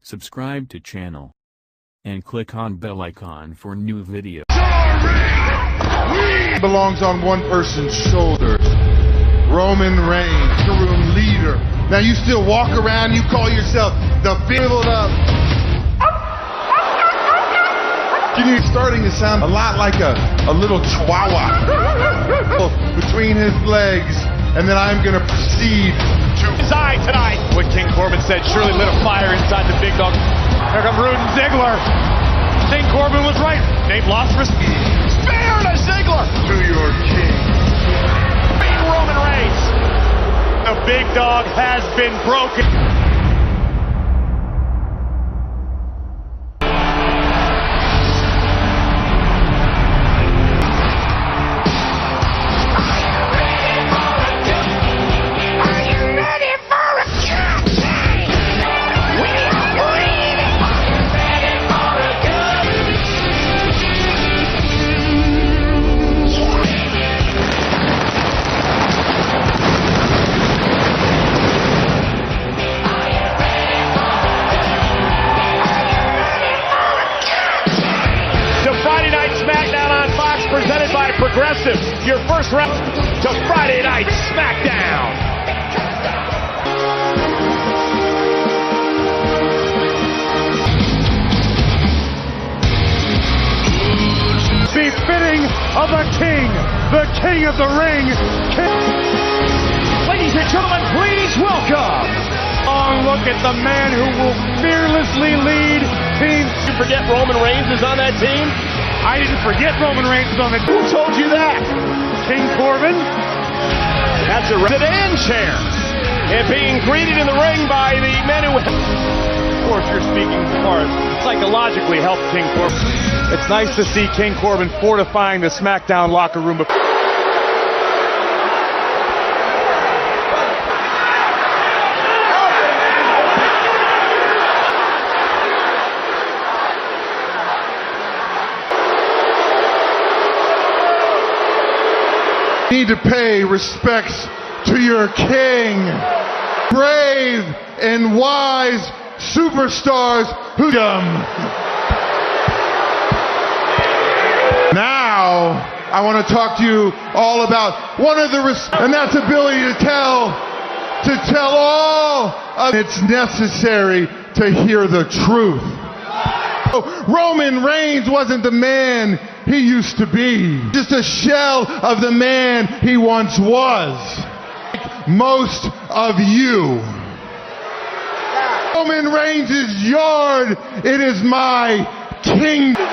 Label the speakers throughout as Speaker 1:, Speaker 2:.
Speaker 1: subscribe to channel, and click on bell icon for new videos.
Speaker 2: Belongs on one person's shoulders. Roman Reigns, the room leader. Now you still walk around, you call yourself the build up. You're starting to sound a lot like a little chihuahua between his legs, and then I'm gonna proceed to
Speaker 3: his eye tonight. What King Corbin said surely lit a fire inside the big dog. Here come Rude and Ziggler. King Corbin was right. Nate lost respect. Spear to Ziggler.
Speaker 2: To your king.
Speaker 3: Beat Roman Reigns. The big dog has been broken. Friday Night SmackDown on Fox, presented by Progressive. Your first round to Friday Night SmackDown. Befitting of a king, the king of the ring. Ladies and gentlemen, please welcome. Long look at the man who will fearlessly lead Team. You forget Roman Reigns is on that team? I didn't forget Roman Reigns is on the team. Who told you that? King Corbin? That's a sedan chair. And being greeted in the ring by the men who... Of course, you're speaking as far as psychologically help King Corbin. It's nice to see King Corbin fortifying the SmackDown locker room.
Speaker 2: Need to pay respects to your king. Brave and wise superstars who come. Now, I want to talk to you all about one of the, and that's ability to tell all of it's necessary to hear the truth. Roman Reigns wasn't the man he used to be. Just a shell of the man he once was. Like most of you. Roman Reigns' yard, it is my kingdom.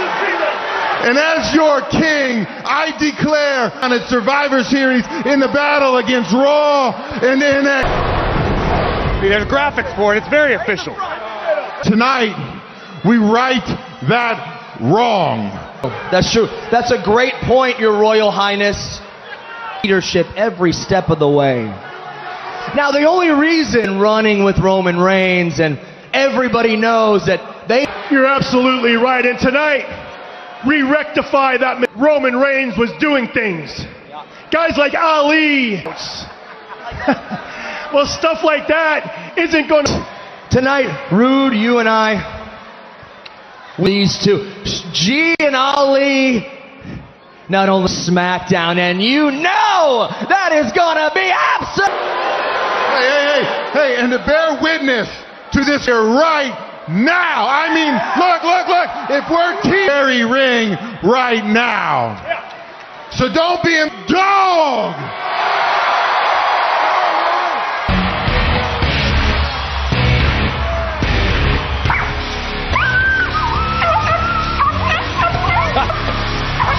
Speaker 2: And as your king, I declare on its Survivor Series in the battle against Raw and NXT.
Speaker 3: There's graphics for it. It's very official.
Speaker 2: Tonight, we right that wrong.
Speaker 4: That's true. That's a great point, Your Royal Highness. Leadership every step of the way. Now, the only reason running with Roman Reigns, and everybody knows that they...
Speaker 3: You're absolutely right. And tonight, we rectify that Roman Reigns was doing things. Guys like Ali. Well, stuff like that isn't going to...
Speaker 4: Tonight, Rude, you and I, these two, G and Ali, not only SmackDown, and you know that is gonna be absolute.
Speaker 2: Hey, and to bear witness to this here right now. I mean, look, if we're Terry Ring right now. So don't be a dog.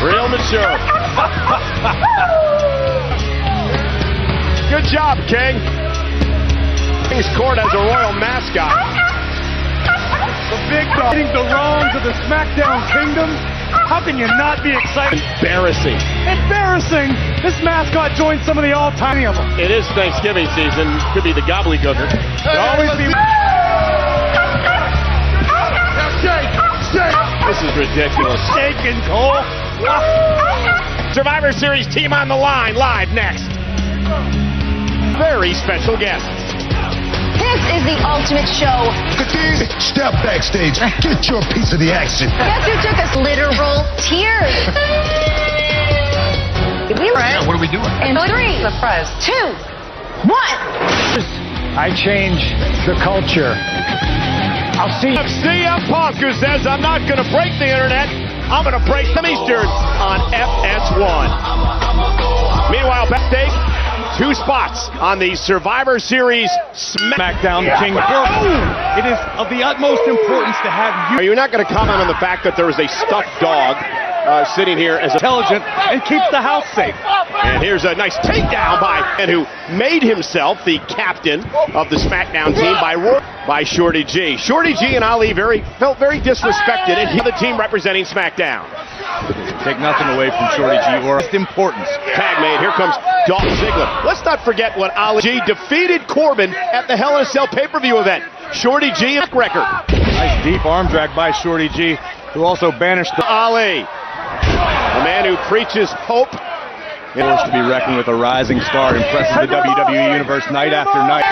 Speaker 3: Real mature. Good job, King. King's Court has a royal mascot. The big dog. The wrongs of the SmackDown Kingdom. How can you not be excited? Embarrassing. This mascot joined some of the all-time of them. It is Thanksgiving season. Could be the gobbledygooker. Could always be. This is ridiculous. Steak and Cole. Survivor Series team on the line, live next. Very special guests.
Speaker 5: This is the ultimate show.
Speaker 6: Look at these. Step backstage. Get your piece of the action.
Speaker 5: Guess who took us literal tears? We were.
Speaker 6: What are we doing?
Speaker 5: In 3, surprise, 2, 1.
Speaker 3: I change the culture. I'll see CM Punk, who says, I'm not going to break the internet. I'm going to break the Eastern on FS1. Meanwhile, backstage, 2 spots on the Survivor Series SmackDown King Corbin. It is of the utmost importance to have you. You're not going to comment on the fact that there is a stuffed dog sitting here as intelligent and keeps the house safe. And here's a nice takedown by and who made himself the captain of the SmackDown team by Shorty G. Shorty G and Ali felt very disrespected, and he the team representing SmackDown. Take nothing away from Shorty G or importance. Tag made. Here comes Dolph Ziggler. Let's not forget what Ali G defeated Corbin at the Hell in a Cell pay-per-view event. Shorty G record. Nice deep arm drag by Shorty G, who also banished Ali. The man who preaches hope. Forced to be reckoned with a rising star, impresses the WWE Universe night after night.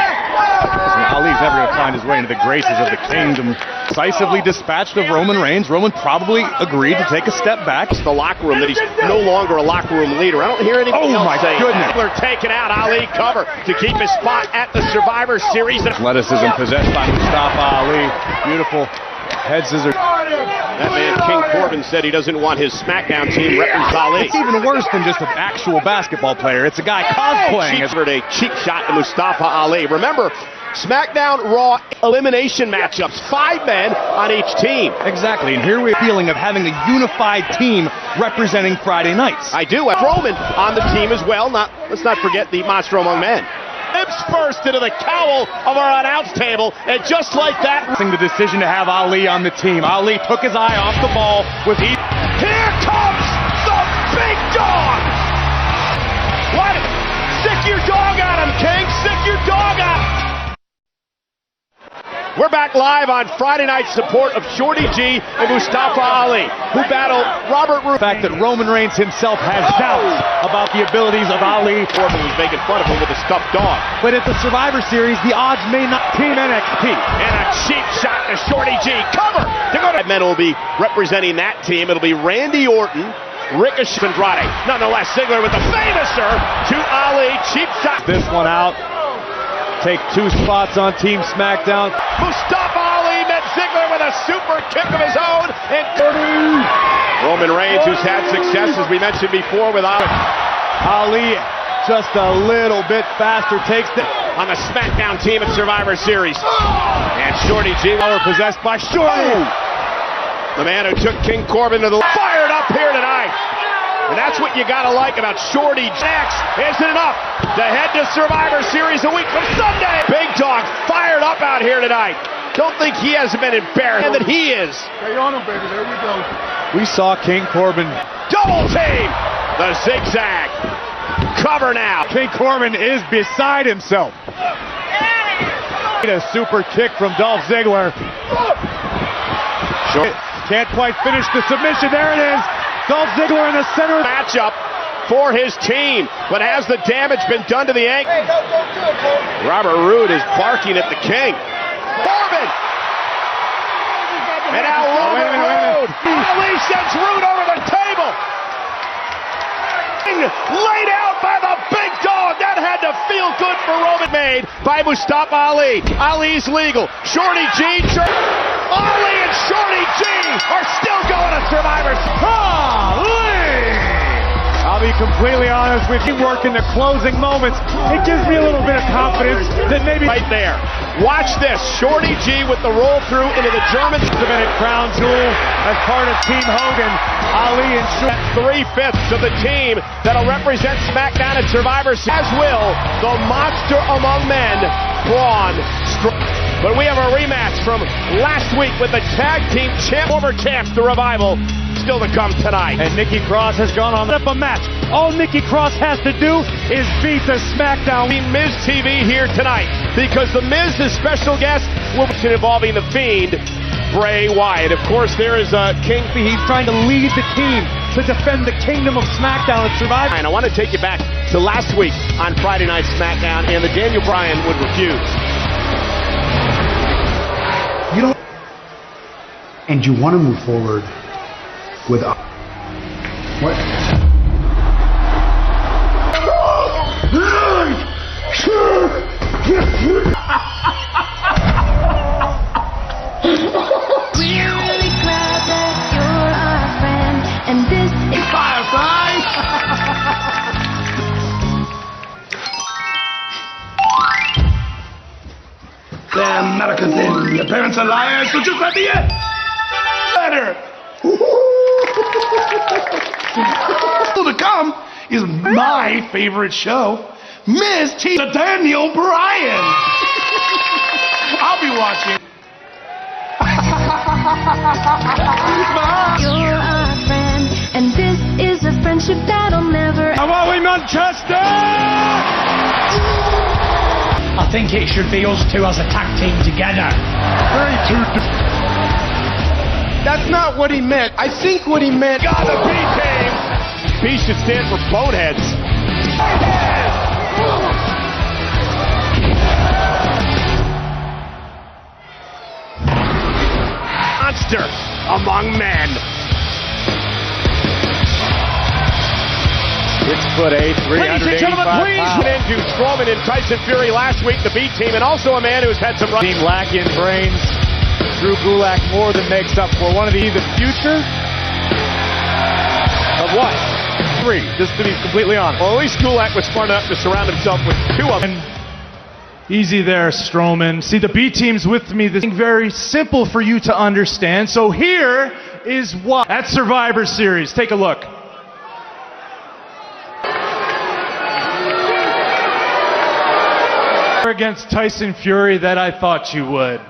Speaker 3: Ali's never going to find his way into the graces of the kingdom. Decisively dispatched of Roman Reigns. Roman probably agreed to take a step back. It's the locker room that he's no longer a locker room leader. I don't hear anything else. Oh my goodness. Ziggler taken out. Ali cover to keep his spot at the Survivor Series. Athleticism possessed by Mustafa Ali. Beautiful head scissors. That man, King Corbin, said he doesn't want his SmackDown team representing Ali. It's even worse than just an actual basketball player. It's a guy cosplaying. A cheap shot to Mustafa Ali. Remember, SmackDown Raw elimination matchups, 5 men on each team. Exactly, and here we're feeling of having a unified team representing Friday nights. I do have Roman on the team as well. Let's not forget the Monster Among Men. Lips first into the cowl of our announce table, and just like that, the decision to have Ali on the team. Ali took his eye off the ball with Here comes the big dog! What? Sick your dog on him, King! Sick your dog on him! We're back live on Friday night support of Shorty G and Mustafa Ali, who battle Robert Roode. The fact that Roman Reigns himself has doubts about the abilities of Ali. Corbin was making fun of him with a stuffed dog. But at the Survivor Series, the odds may not Team NXT. And a cheap shot to Shorty G. Cover! Men will be representing that team. It'll be Randy Orton, Ricochet, Andrade. Nonetheless, Ziggler with the famouser to Ali. Cheap shot. This one out. Take 2 spots on Team SmackDown. Mustafa Ali met Ziggler with a super kick of his own. And Roman Reigns, who's had success, as we mentioned before, with Ali just a little bit faster, takes it on the SmackDown team at Survivor Series. And Shorty G, possessed by Shorty. The man who took King Corbin to the fired up here tonight. And that's what you gotta like about Shorty. Next, isn't enough to head to Survivor Series a week from Sunday. Big Dog fired up out here tonight. Don't think he hasn't been embarrassed, and that he is.
Speaker 2: Stay on him, baby. There we go.
Speaker 3: We saw King Corbin double team the zigzag. Cover now. King Corbin is beside himself. A super kick from Dolph Ziggler. Can't quite finish the submission. There it is. Dolph Ziggler in the center of the matchup for his team, but has the damage been done to the ankle? Robert Roode is barking at the King. Corbin! And now Roode! Ali sends Roode over the table! Laid out by the big dog! That had to feel good for Roman. Made by Mustafa Ali. Ali's legal. Shorty G. Ali and Shorty G are still going to Survivor. I'll be completely honest with you, working the closing moments, it gives me a little bit of confidence that maybe right there. Watch this, Shorty G with the roll through into the German crown jewel as part of Team Hogan. Ali and Shorty, 3/5 of the team that'll represent SmackDown at Survivor, as will the Monster Among Men, Braun Strowman. But we have a rematch from last week with the tag team former champs, the Revival, still to come tonight. And Nikki Cross has gone on up a match. All Nikki Cross has to do is beat the SmackDown Miz TV here tonight, because the Miz, the special guest, will be involving the Fiend, Bray Wyatt. Of course, there is King. He's trying to lead the team to defend the kingdom of SmackDown at Survivor. And I want to take you back to last week on Friday Night SmackDown, and the Daniel Bryan would refuse.
Speaker 7: and you want to move forward with what?
Speaker 8: We're really glad that you're our friend, and this is Firefly.
Speaker 6: The Americans in your parents are liars, so just let me in. Better. Still to come is my favorite show, Miss T. Daniel Bryan. I'll be watching.
Speaker 8: You're our friend, and this is a friendship that'll never.
Speaker 3: Hawaii, Manchester!
Speaker 9: I think it should be us two as a tag team together.
Speaker 3: That's not what he meant. I think what he meant. Got the B team. B should stand for boneheads. Monster among men. 6'8", 385 pounds. Into Strowman and Tyson Fury last week, the B team, and also a man who's had some team lacking brains. Drew Gulak more than makes up for one of the future of what? 3, just to be completely honest. Well, at least Gulak was smart enough to surround himself with 2 of them.
Speaker 10: Easy there, Strowman. See, the B team's with me. This is very simple for you to understand. So here is what at Survivor Series. Take a look. Against Tyson Fury that I thought you would.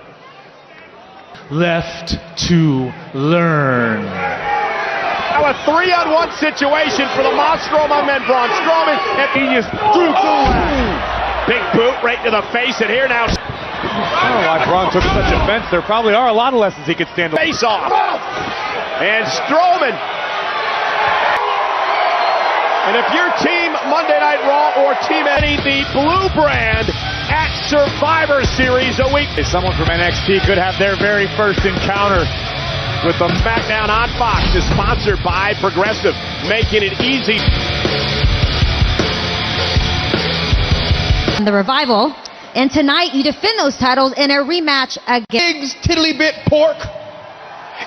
Speaker 10: Left to learn.
Speaker 3: Now a 3-on-1 situation for the monster among men, Braun Strowman, and he just Drew Gulak. Big boot right to the face, and here now. I don't know why Braun took such offense. There probably are a lot of lessons he could stand to face off. And Strowman. And if you're Team Monday Night Raw or Team Eddie, the blue brand at Survivor Series a week. Someone from NXT could have their very first encounter with the SmackDown on Fox is sponsored by Progressive, making it easy.
Speaker 11: The Revival, and tonight you defend those titles in a rematch against
Speaker 6: Biggs Tiddly Bit Pork.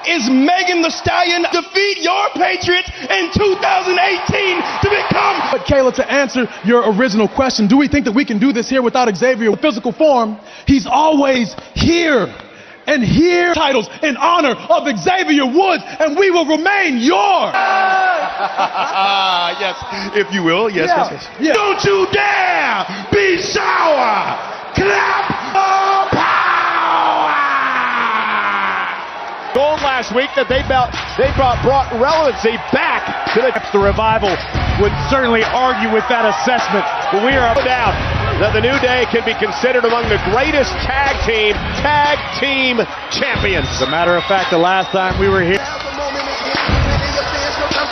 Speaker 6: Is Megan Thee Stallion defeat your Patriots in 2018 to become?
Speaker 12: But Kayla, to answer your original question, do we think that we can do this here without Xavier in physical form? He's always here. And here titles in honor of Xavier Woods, and we will remain yours.
Speaker 6: Yes, if you will. Yes,
Speaker 12: Yeah.
Speaker 6: yes.
Speaker 12: Yeah.
Speaker 6: Don't you dare be sour. Clap for power.
Speaker 3: Gold last week that they brought relevancy back to the Revival would certainly argue with that assessment, but we are down that the New Day can be considered among the greatest tag team champions. As a matter of fact, the last time we were here,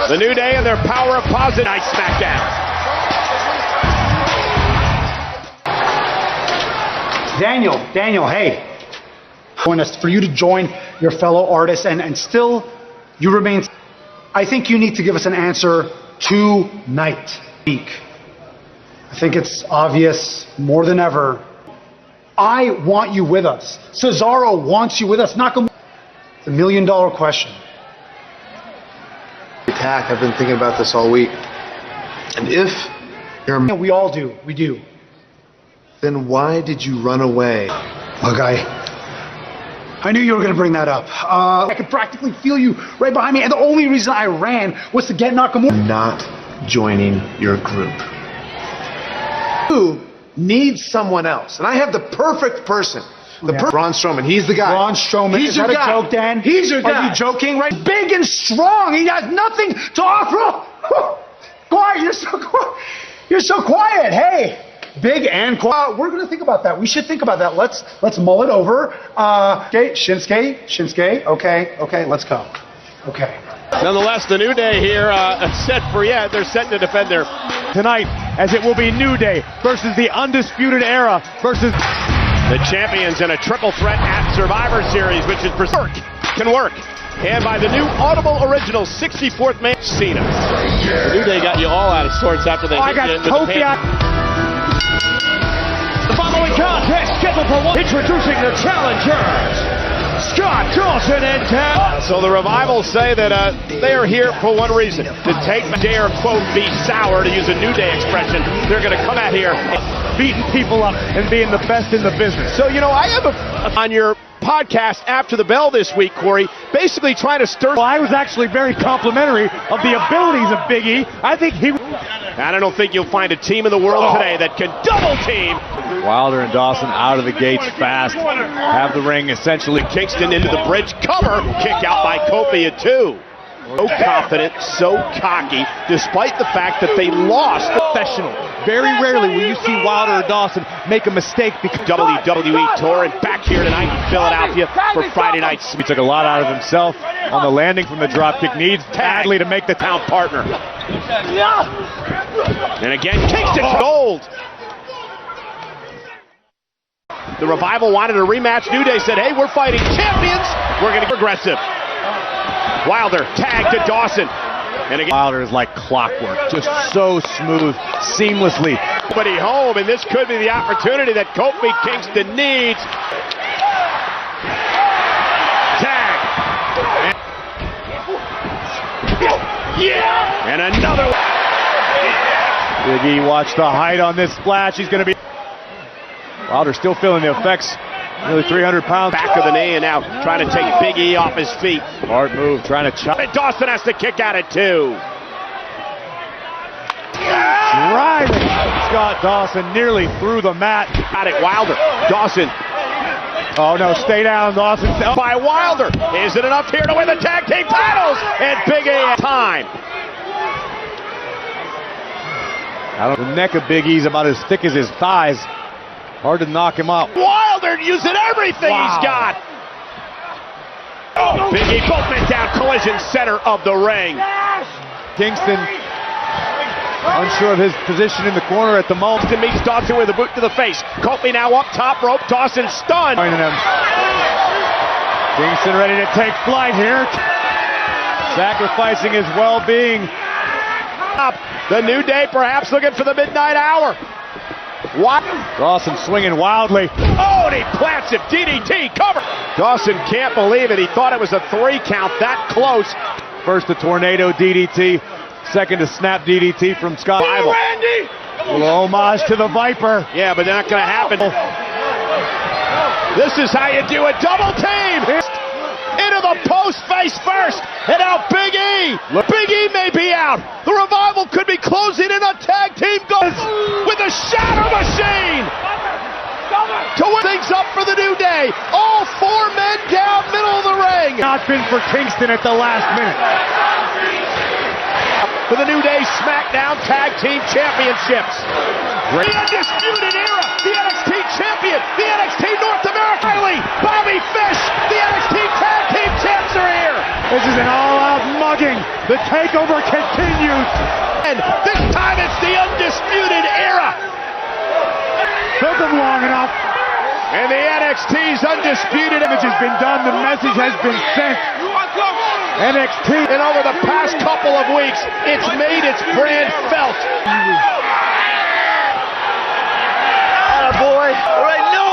Speaker 3: the New Day and their power of positive night SmackDown.
Speaker 7: Daniel, hey. For you to join your fellow artists and still you remain. I think you need to give us an answer tonight. I think it's obvious more than ever. I want you with us. Cesaro wants you with us. Nakamura. It's $1 million question.
Speaker 13: Attack. I've been thinking about this all week. And if you're...
Speaker 7: We all do. We do.
Speaker 13: Then why did you run away?
Speaker 7: Look, I knew you were going to bring that up. I could practically feel you right behind me, and the only reason I ran was to get Nakamura.
Speaker 13: Not joining your group. You need someone else, and I have the perfect person. Braun Strowman. He's the guy.
Speaker 7: Braun Strowman.
Speaker 13: He's
Speaker 7: Is
Speaker 13: your
Speaker 7: that
Speaker 13: guy.
Speaker 7: a joke, Dan?
Speaker 13: He's your guy.
Speaker 7: Are you joking? Right? Big and strong. He has nothing to offer. Quiet. You're so quiet. Hey. Big and quiet. We're going to think about that. We should think about that. Let's mull it over. Okay, Shinsuke. Okay, let's go. Okay.
Speaker 3: Nonetheless, the New Day here set for they're set to defend their tonight, as it will be New Day versus the Undisputed Era versus the champions in a triple threat at Survivor Series, which is berserk. can work. And by the new Audible Original 64th man, Cena. The New Day got you all out of sorts after they hit you into the pan.
Speaker 14: The following contest scheduled for one. Introducing the challengers, Scott Dawson and Tab.
Speaker 3: So the Revival say that they are here for one reason, to take dare, quote, be sour, to use a New Day expression. They're going to come out here beating people up and being the best in the business. So, you know, I have on your podcast after the bell this week, Corey, basically trying to stir.
Speaker 14: Well, I was actually very complimentary of the abilities of Big E. I think he...
Speaker 3: I don't think you'll find a team in the world today that can double team.
Speaker 14: Wilder and Dawson out of the gates fast. Have the ring essentially.
Speaker 3: Kingston into the bridge cover. Kick out by Kofi at 2. So confident, so cocky, despite the fact that they lost.
Speaker 14: Professional. Very rarely will you see Wilder or Dawson make a mistake because
Speaker 3: WWE Tour and back here tonight in Philadelphia for Friday nights.
Speaker 14: He took a lot out of himself on the landing from the dropkick. Needs badly to make the
Speaker 3: town partner. And again, Kingston gold. The Revival wanted a rematch. New Day said, hey, we're fighting champions. We're going to be aggressive. Wilder tag to Dawson. And again,
Speaker 14: Wilder is like clockwork, just so smooth, seamlessly.
Speaker 3: Nobody home, and this could be the opportunity that Kofi Kingston needs. Tag. Yeah. And another one.
Speaker 14: Big E, watch the height on this splash. He's going to be... Wilder still feeling the effects. Nearly 300 pounds.
Speaker 3: Back of the knee, and now trying to take Big E off his feet.
Speaker 14: Hard move, trying to chop.
Speaker 3: And Dawson has to kick out at 2.
Speaker 14: Driving Scott Dawson nearly through the mat.
Speaker 3: Got it, Wilder. Dawson.
Speaker 14: Oh no, stay down, Dawson.
Speaker 3: By Wilder. Is it enough here to win the tag team titles? And Big E at time.
Speaker 14: The neck of Big E's about as thick as his thighs. Hard to knock him out.
Speaker 3: Wilder using everything he's got. Oh, Big E, both men down, collision center of the ring.
Speaker 14: Kingston unsure of his position in the corner at the moment.
Speaker 3: Kingston meets Dawson with a boot to the face. Kofi now up top rope. Dawson stunned.
Speaker 14: Kingston ready to take flight here. Sacrificing his well-being.
Speaker 3: The New Day perhaps looking for the midnight hour. What?
Speaker 14: Dawson swinging wildly.
Speaker 3: Oh, and he plants him. DDT cover. Dawson can't believe it. He thought it was a 3 count that close.
Speaker 14: First the tornado DDT. Second a snap DDT from Scott.
Speaker 3: Randy!
Speaker 14: A little homage to the Viper.
Speaker 3: Yeah, but not going to happen. This is how you do a double team. Into the post face first. And out Big E. Big E may be out. The Revival could be closing in on tag team goals with a shatter machine. To win things up for the New Day. All 4 men down middle of the ring.
Speaker 14: Not been for Kingston at the last minute.
Speaker 3: For the New Day SmackDown Tag Team Championships. The Undisputed Era, the NXT Champion, the NXT North America, Bobby Fish, the NXT Tag Team Champs are here.
Speaker 14: This is an all-out mugging. The takeover continues.
Speaker 3: And this time it's the Undisputed Era.
Speaker 14: Took them long enough.
Speaker 3: And the NXT's Undisputed image has been done. The message has been sent. NXT, and over the past couple of weeks, it's made its brand felt.
Speaker 4: Atta boy. All right, no.